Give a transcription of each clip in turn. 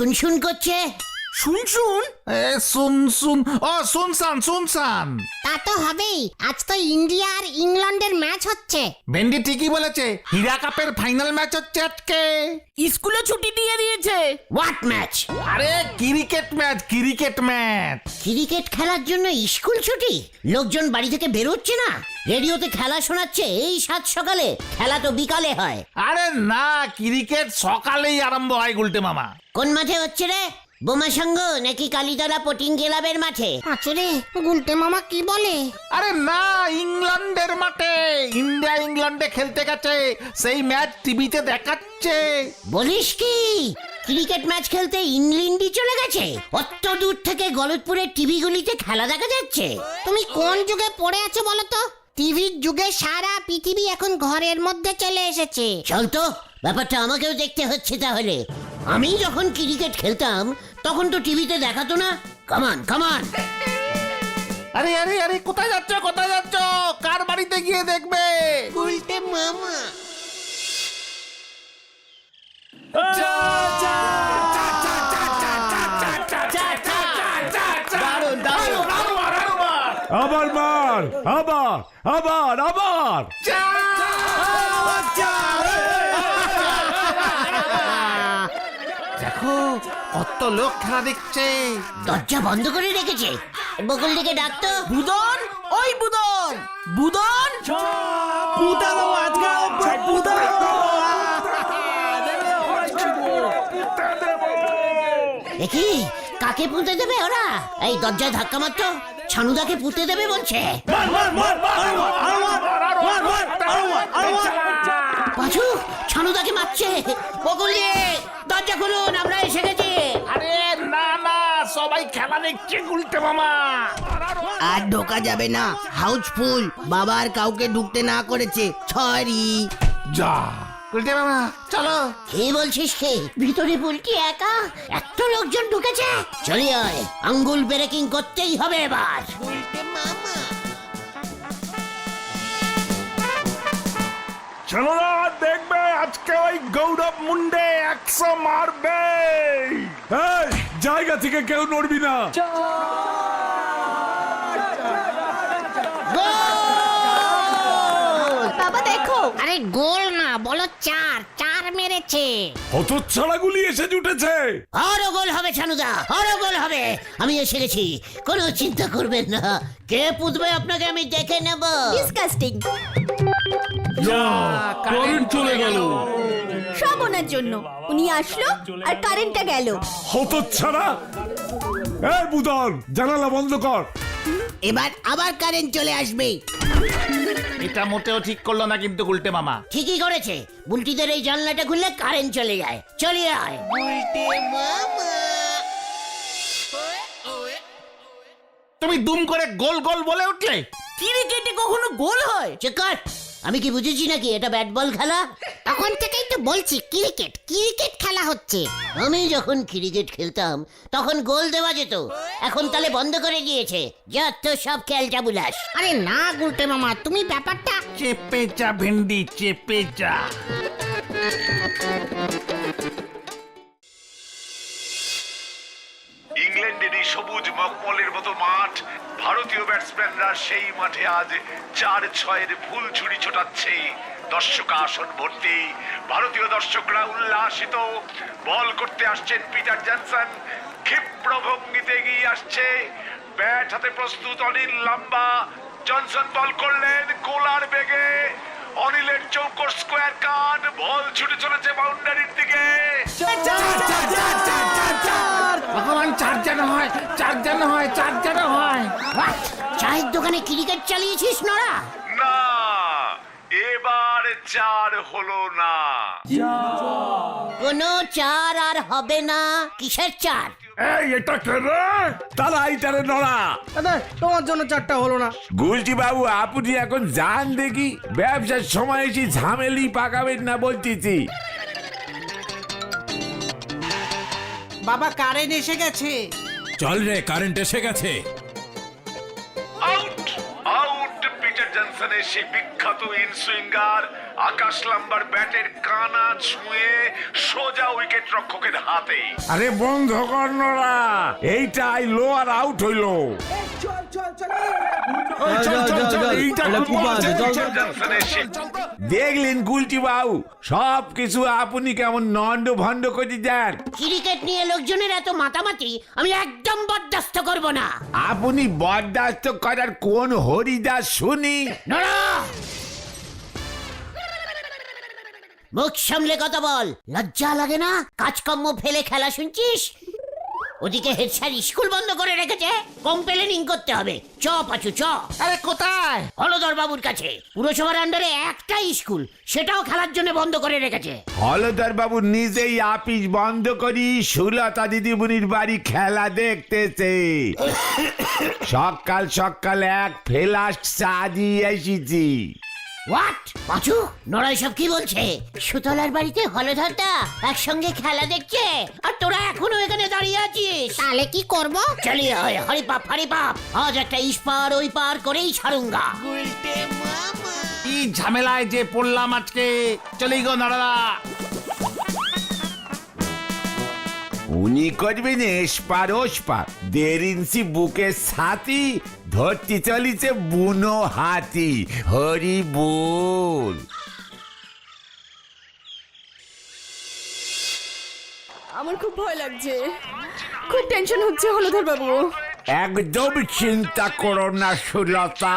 শুনশুন করছে। শুন শুন শুন শুন ও শুনসান তা তো হবেই, আজ তো ইন্ডিয়া আর ইংল্যান্ডের ম্যাচ হচ্ছে। ভেন্ডি ঠিকই বলেছে, হীরা কাপের ফাইনাল ম্যাচ হচ্ছে আজকে। স্কুলে ছুটি দিয়ে দিয়েছে। What match? আরে ক্রিকেট ম্যাচ। ক্রিকেট খেলার জন্য স্কুল ছুটি? লোকজন বাড়ি থেকে বেরোচ্ছে না? রেডিওতে খেলা শোনাচ্ছে এই সাত সকালে, খেলা তো বিকালে হয়। আরে না, ক্রিকেট সকালেই আরম্ভ হয় গুলটে মামা। কোন মাঠে হচ্ছে রে? বোমা সংঘ নাকি কালীতলা পোটিং ক্লাবের মাঠে? আচ্ছা গুলটে মামা কি বলে? আরে না, ইংল্যান্ডের মাঠে। ইন্ডিয়া ইংল্যান্ডে খেলতে গেছে, সেই ম্যাচ টিভিতে দেখাচ্ছে। বলিস কি? ক্রিকেট ম্যাচ খেলতে ইংল্যান্ডই চলে গেছে? অত দূর থেকে গলতপুরের টিভিগুলিতে খেলা দেখা যাচ্ছে। তুমি কোন যুগে পড়ে আছো বলো তো? টিভির যুগে সারা পৃথিবী এখন ঘরের মধ্যে চলে এসেছে। চল তো, ব্যাপারটা আমাকেও দেখতে হচ্ছে তাহলে। আমি যখন ক্রিকেট খেলতাম তখন তো টিভিতে দেখাতো না। কামান কামান। আরে আরে আরে, কোথায় যাচ্ছ? কার বাড়িতে গিয়ে দেখবে? গুলটে মামা। আবার মার, আবার দেখো কত লোক খেলা দেখছে। দরজা বন্ধ করে রেখেছে। বকুল দিকে ডাকতো। বুদন, ওই বুদন, বুদন। দেখি কাকে পুঁতে দেবে ওরা? এই দরজায় ধাক্কা মারতো। ছানুদাকে পুঁতে দেবে বলছে। পাঁচু ছানুদাকে মারছে। বকুল দিয়ে দরজা খুলুন, আমরা এসে গেছি। আরে না না, সবাই খেলা দেখছে গুলটে মামা। আর ঢোকা যাবে না, হাউসফুল। বাবার কাউকে ঢুকতে না করেছে। সরি। যা গুলটে মামা, চলো। কি বলছিস কে? ভিতরে বুলটি একা? এত লোকজন ঢুকেছে। চলি আয়, আঙ্গুল ব্রেকিং করতেই হবে এবার। চলো না, দেখবে আজকে ওই গৌরব মুন্ডে 100 মারবে। এই জায়গা থেকে কেউ নড়বি না। বাবা দেখো। আরে গোল না, বলো চার। চার মেরেছে। হতচ্ছাড়াগুলি এসে জুটেছে। আরো গোল হবে ছানুদা, আরো গোল হবে। আমি এসে গেছি, কোনো চিন্তা করবেন না। কে পুঁতবে আপনাকে আমি দেখে নেব। ডিসকাস্টিং। কারেন্ট চলে গেল। সব ওনার জন্য। উনি আসলো আর কারেন্টটা গেল। হতচ্ছাড়া। এই বুদন, জানালা বন্ধ কর। এবার আবার কারেন্ট চলে আসবে। এটা মোটেও ঠিক করলো না কিন্তু গুলটে মামা। ঠিকই করেছে। বুলটিদের এই জানলাটা খুললে কারেন্ট চলে যায়। চলে আয়। তুমি দুম করে গোল গোল বলে উঠলে। ক্রিকেটে কখনো গোল হয়? চেকার, আমি কি বুঝেছি নাকি এটা ব্যাট বল খেলা? তখন থেকেই তো বলছি ক্রিকেট খেলা হচ্ছে। আমি যখন ক্রিকেট খেলতাম তখন গোল দেওয়া যেত, এখন তাহলে বন্ধ করে দিয়েছে। যত সব খেলটা বুলাস। আরে না গুলটে মামা, তুমি ব্যাপারটা চেপে যা ভেন্ডি, চেপে যা। ইংল্যান্ডের এই সবুজ মখমলের মতো মাঠ, ভারতীয় ব্যাটসম্যানরা সেই মাঠে আজ 4-6-এর ফুল ছুরি ছোটাচ্ছে। দর্শক আসন ভর্তি, ভারতীয় দর্শকরা উল্লাসিত। বল করতে আসছেন পিটার জনসন, ক্ষিপ্র ভঙ্গিতে এগিয়ে আসছে। ব্যাট হাতে প্রস্তুত অনিল লাম্বা। জনসন বল করলেন গোলার বেগে। অনিলের চৌকোর স্কোয়ার কাট, বল ছুটে চলেছে বাউন্ডারির দিকে। ভগবান, চার যেন হয়। চায়ের দোকানে ক্রিকেট চালিয়েছিস নড়া? না, এবার 4 হলো না। কোনো চার আর হবে না। কিসের চার? এই এটা কে রে? তারা আইটারে নড়া। তোমার জন্য 4টা হলো না। গুলটি বাবু, আপনি এখন যান দেখি। ব্যবসার সময় এসে ঝামেলি পাকাবেন না বলতেছি। বাবা কারেন্ট এসে গেছে। চল রে, কারেন্ট এসে গেছে। Out out. পিটার জনসনের সেই বিখ্যাত ইনসুইঙ্গার আকাশ লাম্বার ব্যাটের কানা ছুঁয়ে সোজা উইকেট রক্ষকের হাতে। আরে বন্ধ কর নড়া, এইটাই লোয়ার আউট হইলো। দেখলেন গুলটি বাবু, সব কিছু আপনি কেমন নন্ড ভন্ড করে দেন। ক্রিকেট নিয়ে লোকজনের এত মাতামাতি আমি একদম বরদাস্ত করব না। আপনি বরদাস্ত করার কোন হরিদাস শুনি? নড়া! মুখ সামলে কথা বল, লজ্জা লাগে না? কাজকর্ম ফেলে খেলা শুনছিস? ওদিকে হেড স্যার স্কুল বন্ধ করে রেখেছে, কমপ্লেনিং করতে হবে। চ পাচু চ। আরে কোথায়? হলদর বাবুর কাছে। পুরসভার আন্ডারে একটাই স্কুল, সেটাও খেলার জন্য বন্ধ করে রেখেছে। হলদর বাবু নিজেই আপিস বন্ধ করি সুলতা দিদিমণির বাড়ি খেলা দেখতেছে। সকাল সকাল এক ফ্লাস্ক চা দিয়ে এসেছি। হোয়াট? পাচু, নড়াই সব কি বলছে? সুতলার বাড়িতে হলধরদা একসঙ্গে খেলা দেখছে, আর তোরা এখনো এখানে দাঁড়িয়ে আছিস। তাহলে কি করব? চলিয়ে হয়, হরি পাপ হরি পাপ। আজ একটা ইস্পার ওই পার করেই ছাড়ুঙ্গা। কি ঝামেলায় যে পড়লাম আজকে। চলে গো নড়া। উনি করবেন এসপার ওসপার, 1.5 ইঞ্চি বুকের ছাতি, ধরতে চলিছে বুনো হাতি। হরি বল। আমার খুব ভয় লাগছে, খুব টেনশন হচ্ছে হলধর বাবু। একদম চিন্তা করো না সুলতা,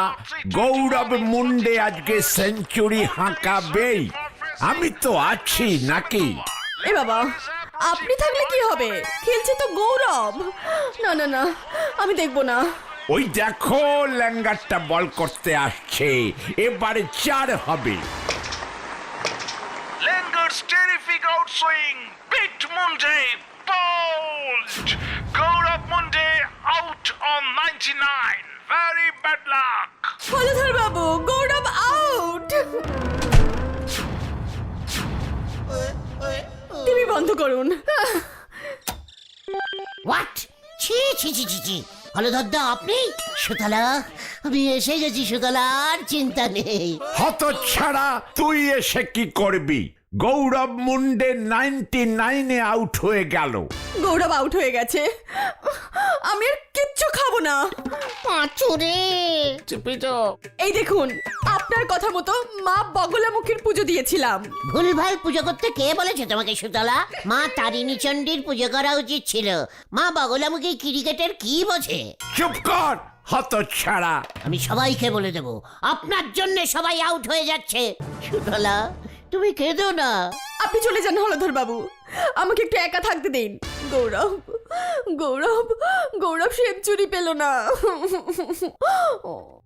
গৌরব মুন্ডে আজকে সেঞ্চুরি হাঁকাবেই। আমি তো আছি নাকি? এ বাবা, আপনি থাকলে কি হবে? খেলছে তো গৌরব। না না না, আমি দেখবো না। ওই দেখো ল্যাঙ্গারটা বল করতে আসছে, এবারে 4 হবে। Langer's terrific outswing beat Munde, bowled. Gaurav Munde out on 99. Very bad luck. Haldhar Babu, Gaurav out. TV বন্ধ করুন। হোয়াট? ছি ছি ছি ছি ছি। হলধরদা আপনি? সুতলা, আমি এসে গেছি সুতলা, আর চিন্তা নেই। হতচ্ছাড়া, তুই এসে কি করবি? গৌরব মুন্ডে 99-এ আউট হয়ে গেল। গৌরব আউট হয়ে গেছে, আমি আর কিচ্ছু খাবো না। পাঁচুরে এই দেখুন, আপনার কথা মতো মা বগলামুখীর পুজো দিয়েছিলাম। ভুলভাল পুজো করতে কে বলেছে তোমাকে সুতলা? মা তারিণী চণ্ডীর পুজো করা উচিত ছিল। মা বগলামুখী ক্রিকেটের কি বোঝে? চুপ কর হতচ্ছাড়া। আমি সবাইকে বলে দেব, আপনার জন্য সবাই আউট হয়ে যাচ্ছে। সুতলা, তুমি কেঁদো না। আপনি চলে যান হলধর বাবু, আমাকে একটু একা থাকতে দিন। গৌরব গৌরব গৌরব সেঞ্চুরি পেল না।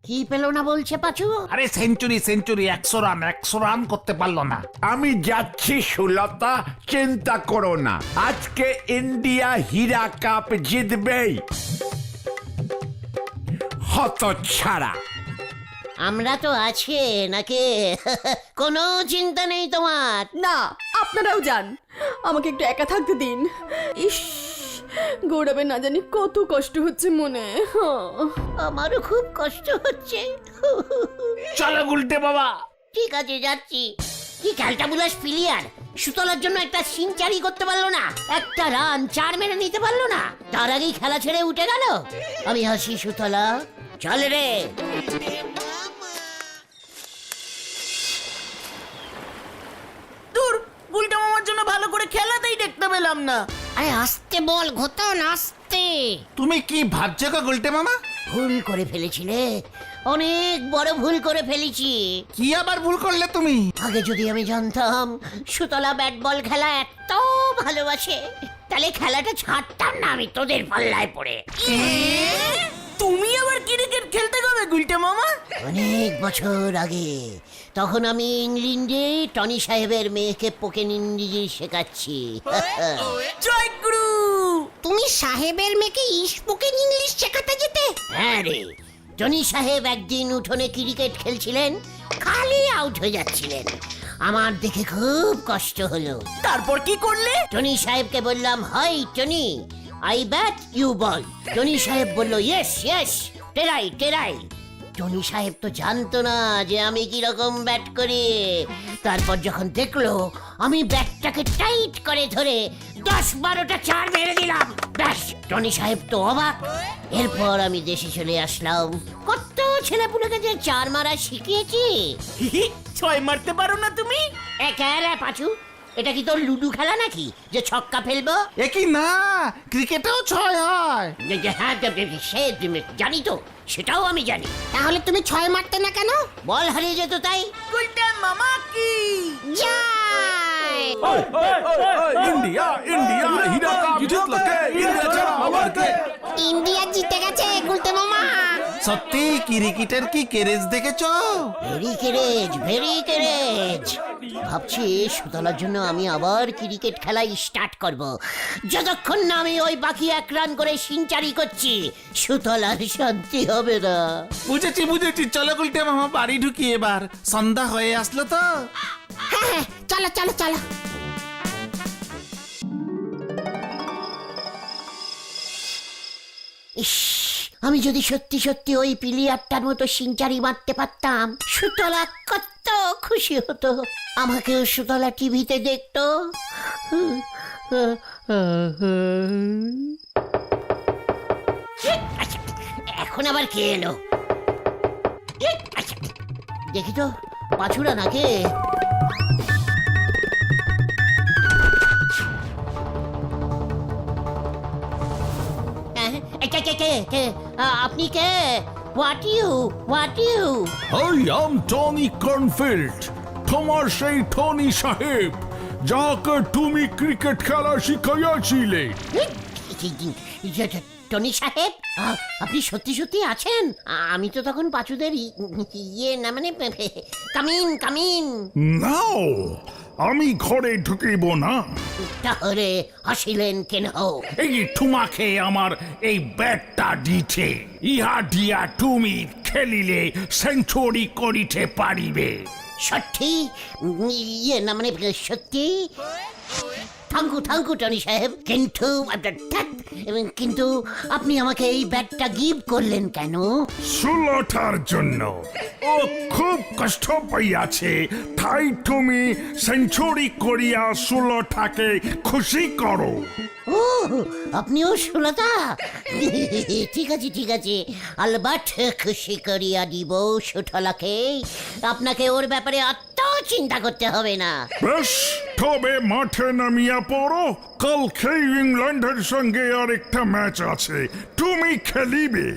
কি পেলো না বলছে পাচু? আরে সেঞ্চুরি 100 রান করতে পারলো না। আমি যাচ্ছি সুলতা, চিন্তা করো না। আজকে ইন্ডিয়া হীরা কাপ জিতবেই। হতচ্ছাড়া। আমরা তো আছি নাকি? কোনো চিন্তা নেই তোমার। না, আপনারাও যান, আমাকে একটু একা থাকতে দিন। ইস, গৌরবের না জানি কত কষ্ট হচ্ছে মনে। আমারও খুব কষ্ট হচ্ছে। চলো গুলটে বাবা। ঠিক আছে, যাচ্ছি। কি খেলটা বুলাস প্লেয়ার, সুতলার জন্য একটা সেঞ্চুরি করতে পারলো না, একটা রান 4 মেরে নিতে পারলো না, তার আগেই খেলা ছেড়ে উঠে গেল। আমি হাসি সুতলা, চল রে। দূর, গুলটা মামার জন্য ভালো করে খেলাতেই দেখতে পেলাম না। আরে আস্তে বল ঘোতন, আস্তে। তুমি কি ভাবছো গো গুলটে মামা? ভুল করে ফেলেছিলে, অনেক বড় ভুল করে ফেলেছি। কি আবার ভুল করলে তুমি? আগে যদি আমি জানতাম সুতলা ব্যাট বল খেলা এত ভালোবাসে, তাহলে খেলাটা ছাড়তাম না আমি তোদের পাল্লায় পড়ে। তুমি আবার ক্রিকেট খেলতে গেলে গুলটা মামা? অনেক বছর আগে, তখন আমি ইংল্যান্ডে টনি সাহেবের মেয়েকে পোকেন ইংরেজি শেখাচ্ছি। জয় গুরু। তুমি সাহেবের মেয়েকে স্পোকেন ইংলিশ শেখাতে যেতে? হ্যাঁ রে, টনি সাহেব একদিন উঠোনে ক্রিকেট খেলছিলেন, খালি আউট হয়ে যাচ্ছিলেন। আমার দেখে খুব কষ্ট হলো। তারপর কি করলে? টনি সাহেবকে বললাম, hi Tony, I bat you ball. Tony সাহেব বলল, yes yes, try try. Tony সাহেব তো জানতো না যে আমি কি রকম ব্যাট করি। তারপর যখন দেখলো আমি ব্যাটটাকে টাইট করে ধরে 10-12টা চার মেরে দিলাম, ব্যাস টনি সাহেব তো অবাক। এরপর আমি দেশে চলে আসলাম। কত ছেলেপুলেকে যে চার মারা শিখিয়েছি। ছয় মারতে পারো না তুমি? রে পাচু, এটা কি তোর লুডু খেলা নাকি যে ছক্কা ফেলবো? এ কি না, ক্রিকেটেও 6 হয়। হ্যাঁ, সে জানি তো, সেটাও আমি জানি। তাহলে তুমি 6 মারতে না কেন? বল হারিয়ে যেত তাই। গুলটে মামা কি জয়! ইন্ডিয়া ইন্ডিয়া হীরা কাপ জিতলো কে? ইন্ডিয়া ছাড়া আবার কে? ইন্ডিয়া জিতে গেছে গুলতে মামা। সত্যি ক্রিকেটের কি কেরেজ দেখেছো? Very craze, very craze. ভাবছি সুতলার জন্য আমি আবার ক্রিকেট খেলা স্টার্ট করব। যতক্ষণ না আমি ওই বাকি 1 রান করে সেঞ্চুরি করছি, সুতলার শান্তি হবে না। বুঝেছি বুঝেছি, চলো গুলটে মামা বাড়ি ঢুকি এবার, সন্ধ্যা হয়ে আসলো তো। হ্যাঁ, চলো চলো চলো। ইস, আমি যদি সত্যি সত্যি ওই প্লেয়ারটার মতো সেঞ্চুরি মারতে পারতাম, সুতলা কত খুশি হতো। আমাকেও সুতলা টিভিতে দেখতো। আচ্ছা, এখন আবার কে এলো? আচ্ছা, দেখি তো পাছুরা নাকি? আপনি কে? What you? I am Tony Cornfield, তোমার সেই টনি সাহেব যাকে তুমি ক্রিকেট খেলা শিখাইয়াছিলে। টনি সাহেব, আপনি সত্যি সত্যি আছেন? আমি তো তখন পাচুদের ইয়ে না, মানে কামিন। নাও, আমি ঘরে ঢুকিব না। তাহলে হাসিলেন কেন? এই তোমাকে আমার এই ব্যাটটা দিতে, ইহা দিয়া তুমি খেলিলে সেঞ্চুরি করিতে পারিবে। সত্যি? ইয়ে না, মানে সত্যি? থ্যাংকু টনি সাহেব, কিন্তু আপনি আমাকে এই ব্যাটটা গিফট করলেন কেন? সুলতার জন্য। ও খুব কষ্ট পাইয়াছে, তাই তুমি সেঞ্চুরি করিয়া সুলতাকে খুশি করো। ও, আপনিও সুলতা? ঠিক আছে, আলবাট খুশি করিয়া দিব সুঠলাকে। আপনাকে ওর ব্যাপারে অত চিন্তা করতে হবে না। বেশ, তবে মাঠে নামিয়া পড়ো, কালকে ইংল্যান্ডের সঙ্গে আরেকটা ম্যাচ আছে, তুমি খেলিবে।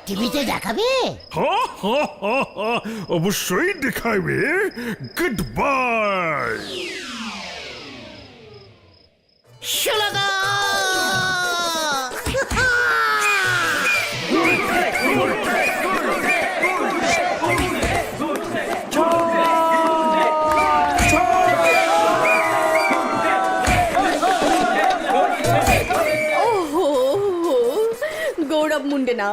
টিভিতে দেখাবে? হা, হা, হা, হা, অবশ্যই দেখাইবে। Good bye. সুলতা! গৌরব মুন্ডে না,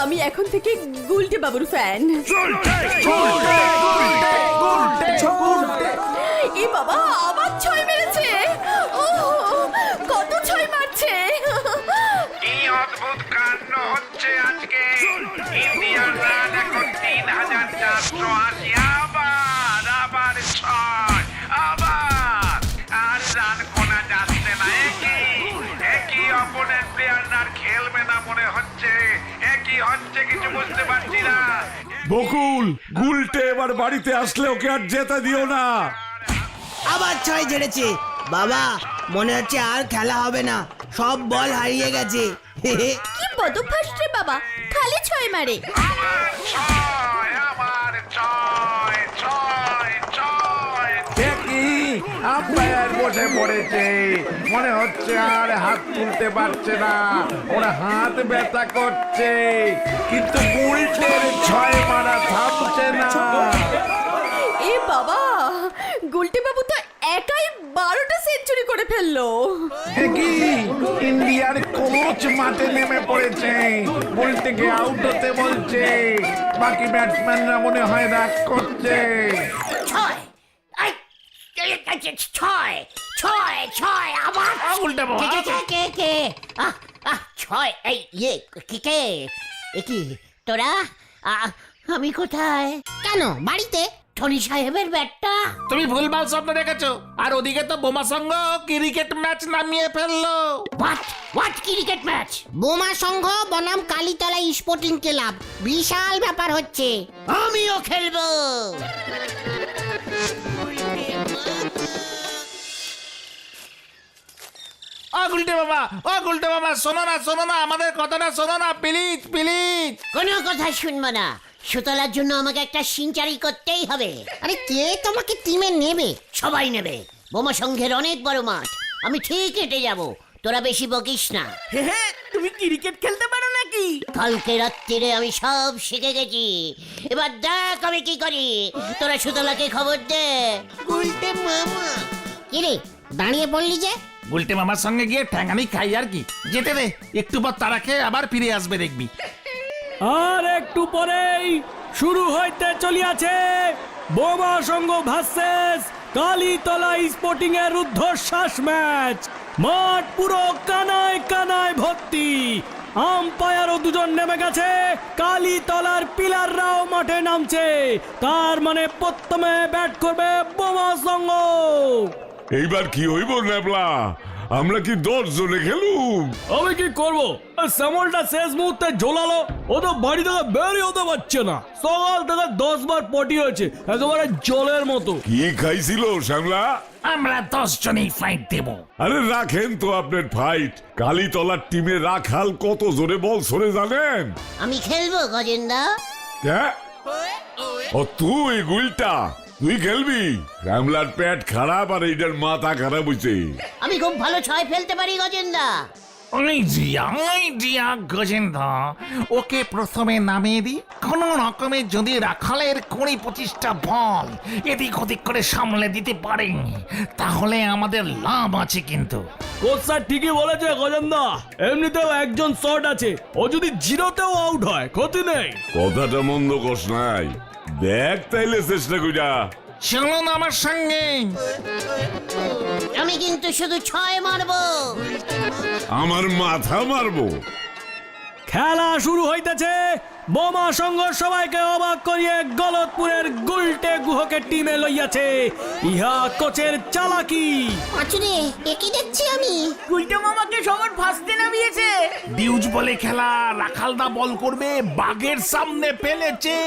আমি এখন থেকে গুলটে বাবুর ফ্যান। এ বাবা, আবার 6 মেরেছে। ও, কত 6 মারছে! কি অদ্ভুত কাণ্ড হচ্ছে আজকে। ইন্ডিয়ার রান এখন 3480। আবার 6, আবার আর রান কোনা যাচ্ছে না। একই অপোনেন্ট প্লেয়ার আর খেলবে না মনে হচ্ছে। একই হচ্ছে, কিছু বুঝতে পারছি না। বকুল, গুলটে এবার বাড়িতে আসলে ওকে আর যেতে দিও না। আবার 6 ঝেড়েছে। বাবা, মনে হচ্ছে আর খেলা হবে না, সব বল হারিয়ে গেছে। কি বদভ্যাস রে বাবা, খালি 6 মারে। আবার 6 দেখি আম্পায়ার বসে পড়েছে, মনে হচ্ছে আর হাত তুলতে পারছে না, ওরা হাত ব্যথা করছে, কিন্তু গুলটের 6 মারা থামছে না। এ বাবা, গুলটে বাবু তো একাই 12টা সেঞ্চুরি করে ফেললো। কি ইন্ডিয়ার কোচ মাঠে নেমে পড়েছে, গুলটেকে আউট হতে বলছে, বাকি ব্যাটসম্যানরা মনে হয় রাগ করছে। 6 আবার উল্টে কে? 6, এই ইয়ে কে? এ কি তোরা? আমি কোথায়? কেন বাড়িতে? টনি সাহেবের ব্যাটটা। তুমি ভুলভাল স্বপ্ন দেখেছো। আর ওদিকে তো বোমা সঙ্গ ক্রিকেট ম্যাচ নামিয়ে ফেললো। What cricket match? বোমা সংঘ বনাম কালীতলা স্পোর্টিং ক্লাব, বিশাল ব্যাপার হচ্ছে। আমিও খেলবো। ও গুলটে বাবা শোনো না আমাদের কথাটা শোনো না প্লিজ প্লিজ। কোনো কথা শুনবো না। সুতলার জন্য আমাকে একটা সিনচারি করতেই হবে। আরে কে তোমাকে টিমে নেবে? সবাই নেবে। বোমা সংঘের অনেক বড় মাঠ, আমি ঠিক হেঁটে যাব। তোরা বেশি বকিস না। হ্যাঁ, তুমি ক্রিকেট খেলতে পারো নাকি? কালকে রাত্রিরে আমি সব শিখে গেছি। এবার দেখ আমি কি করি। তোরা সুতলাকে খবর দে। উল্টে মামা। কি রে দাঁড়িয়ে পড়লি যে? গুলটে মামার সঙ্গে গিয়ে ঠ্যাঙানি খাই আর কি। যেতে দে, একটু পর তারা খেয়ে আবার ফিরে আসবে দেখবি। আর একটু পরেই শুরু হইতে চলিয়াছে বোমা সংঘ ভার্সেস কালীতলা স্পোর্টিং এর রুদ্ধশ্বাস ম্যাচ। মাঠ পুরো কানায় কানায় ভর্তি। আম্পায়ারও দুজন নেমে গেছে, কালীতলার পিলাররাও মাঠে নামছে। তার মানে প্রথমে ব্যাট করবে বোমা সংঘ। এইবার কি হইব নেবলা? আমরা কি 10 জনে খেলুম? আমি কি করবো? শ্যামলটা শেষ মুহূর্তে ঝোলালো, ও তো বাড়ি থেকে বেরই হতে পারছে না। সকাল থেকে 10 বার পটি হয়েছে, একেবারে জলের মতো। কি খাইছিল শ্যামলা? আমরা 10 জনেই ফাইট দেব। আরে রাখেন তো আপনার ফাইট। কালীতলার টিমে রাখাল কত জোরে বল সরে জানেন? আমি খেলবো গজেন্দা। হ্যাঁ? ও তুই গুলটা, তুই খেলবি? শ্যামলার পেট খারাপ আর এইটার মাথা খারাপ হইছে। আমি খুব ভালো ছয় ফেলতে পারি গজেন্দা। ওই জিয়া গজেন্দ্র, ওকে প্রথমে নামিয়ে দি। কোন রকমে যদি রাখালের 20-25টা বল এদিক ওদিক করে সামলে দিতে পারে তাহলে আমাদের লাভ আছে। কিন্তু কোচ স্যার ঠিকই বলেছে গজেন্দা, এমনিতেও একজন শট আছে, ও যদি জিরোতেও আউট হয় ক্ষতি নেই। কথাটা মন্দ কস নাই, দেখ তাইলে চেষ্টা কইরা। চলুন আমার সঙ্গে। আমি কিন্তু শুধু ছয় মারবো। আমার মাথা মারবো। খেলা শুরু হইতেছে। বোমা সংঘ সবাইকে অবাক করিয়ে গলতপুরের গুলটে গুহকে টিমে লইয়াছে। ইহা কোচের চালাকি। পাঁচুরে একই দেখছি আমি। উল্টে মামাকে সবার ফার্স্টে নামিয়েছে। ডিউজ বলে খেলা, রাখালদা বল করবে, বাগের সামনে ফেলেছে।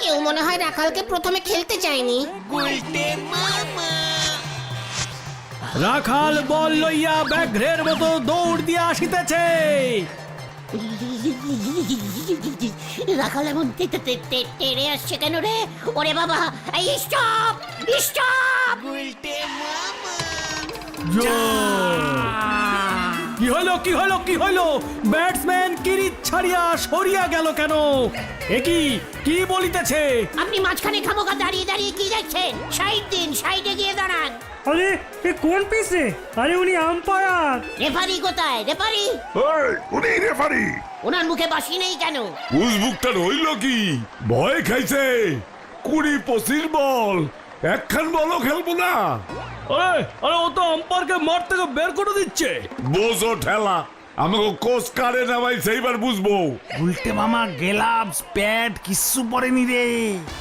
কেউ মনে হয় রাখালকে প্রথমে খেলতে চায়নি। রাখাল বল লইয়া ব্যাঘ্রের মতো দৌড় দিয়া আসিতেছে। রাখাল এমন তেড়ে আসছে কেন রে? ওরে বাবা, এই স্টপ স্টপ। কি হইলো কি হইলো কি হইলো? ব্যাটসম্যান কিরিচ ছাড়িয়া সরিয়া গেল কেন? একই কি বলিতেছে? আপনি মাঝখানে খামোখা দাঁড়িয়ে দাঁড়িয়ে কি দেখছেন? সাইডে গিয়ে দাঁড়ান। আরে এ কোন পিসে? আরে উনি আম্পায়ার। রেফারি কোথায়? রেফারি উনি রেফারি। ওনার মুখে বাসি নেই কেন? উজবুকটার হইল কি? ভয় খাইছে। 20-25 বল, একখান বলও খেলবো না। আরে আরে ও তো আম্পায়ারকে মাঠ থেকে বের করে দিচ্ছে। বোঝো ঠেলা, আমাকে কোচ কারে নামাই সেইবার বুঝবো। উল্টে মামা গ্লাভস প্যাড কিচ্ছু পরেনি রে।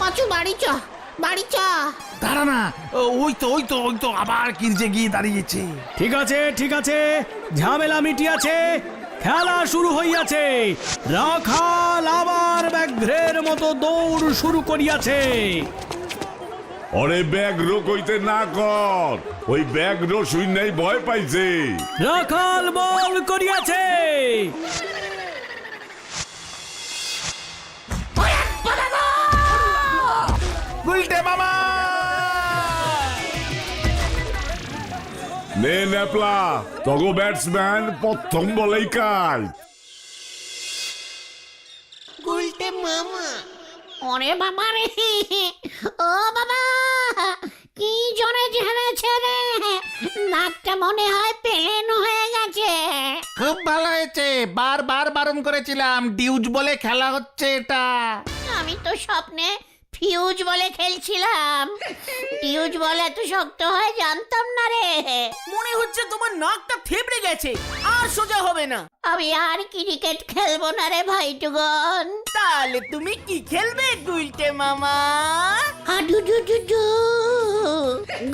পাঁচু বাড়ি চ, বাড়ি চ। দাঁড়া না, ওই তো আবার কিরজে গিয়ে দাঁড়িয়েছে। ঠিক আছে ঠিক আছে, ঝামেলা মিটিয়াছে। খেলা শুরু হইয়াছে। রাখাল আবার ব্যাঘ্রের মতো দৌড় শুরু করিয়াছে। ওরে ব্যাঘ্র কইতে না কর, ওই ব্যাঘ্র শুইনাই ভয় পাইছে। রাখাল বল করিয়াছে। উল্টে মামা নে নেপলা, তগো ব্যাটসম্যান প্রথম বলেই কাজ। উল্টে মামা। ওরে বাবা রে, ও বাবা, কি জোরে ঝেড়েছে রে। নাকটা মনে হয় পেন হয়ে গেছে। খুব ভালো হয়েছে, বারবার বারণ করেছিলাম, ডিউজ বলে খেলা হচ্ছে এটা। আমি তো স্বপ্নে ফিউজ বলে খেলছিলাম। ফিউজ বল এত শক্ত হয় জানতাম না রে। মনে হচ্ছে তোমার নাকটা থেবড়ে গেছে, আর সোজা হবে না। আমি আর ক্রিকেট খেলবো না রে ভাইটুগন। তাহলে তুমি কি খেলবে গুলটে মামা? হাডু ডু ডু ডু।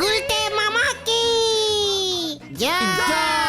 গুলটে মামা কি জয়।